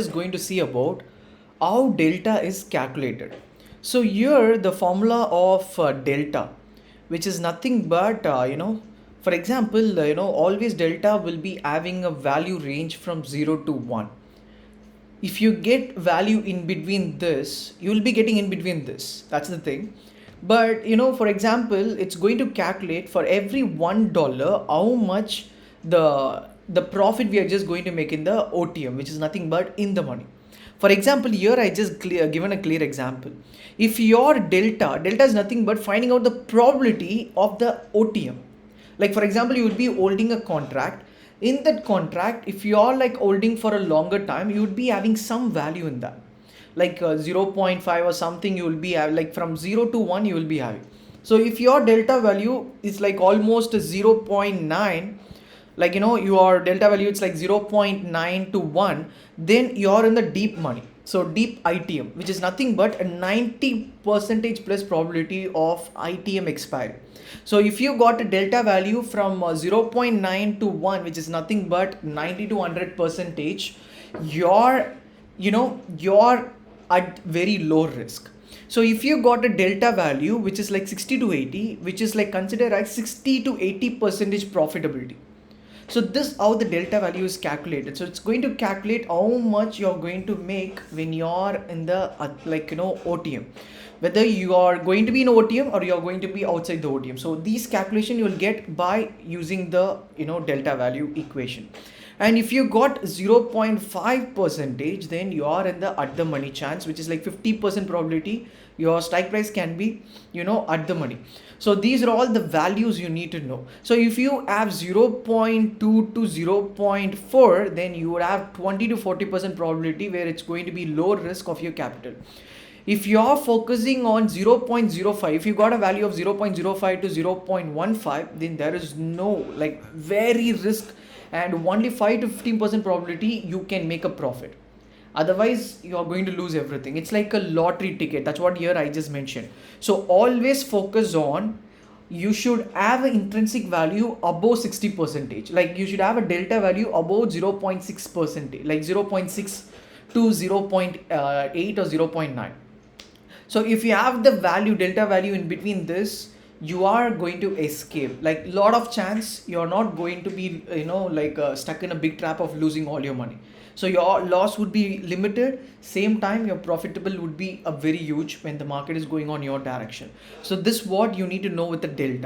is going to see about how delta is calculated. So here the formula of delta, which is nothing but for example, always delta will be having a value range from 0 to 1. If you get value in between this, you will be getting in between this. That's the thing. But for example, it's going to calculate for every $1 how much the profit we are just going to make in the OTM, which is nothing but in the money. For example, here I just given a clear example. If your delta is nothing but finding out the probability of the OTM. Like for example, you would be holding a contract. In that contract, if you are like holding for a longer time, you would be having some value in that, like 0.5 or something. You will be like from 0 to 1 you will be having. So if your delta value is like almost 0.9, like your delta value it's like 0.9 to 1, then you're in the deep money. So deep ITM, which is nothing but a 90% plus probability of ITM expiry. So if you got a delta value from 0.9 to 1, which is nothing but 90 to 100 percentage, you're at very low risk. So if you got a delta value which is like 60 to 80, which is like considered as 60 to 80 percentage profitability. So this how the delta value is calculated. So it's going to calculate how much you're going to make when you're in the OTM, whether you are going to be in OTM or you're going to be outside the OTM. So these calculation you will get by using the delta value equation. And if you got 0.5 percentage, then you are in the at the money chance, which is like 50% probability your strike price can be at the money. So these are all the values you need to know. So if you have 0.2 to 0.4, then you would have 20 to 40% probability where it's going to be low risk of your capital. If you're focusing on 0.05, if you got a value of 0.05 to 0.15, then there is no like very risk, and only 5 to 15% probability you can make a profit. Otherwise you are going to lose everything. It's like a lottery ticket. That's what here I just mentioned. So always focus on, you should have an intrinsic value above 60%. Like you should have a delta value above 0.6%, like 0.6 to 0.8 or 0.9. So if you have the value delta value in between this, you are going to escape. Like lot of chance you're not going to be stuck in a big trap of losing all your money. So your loss would be limited, same time your profitable would be a very huge when the market is going on your direction. So this what you need to know with the delta.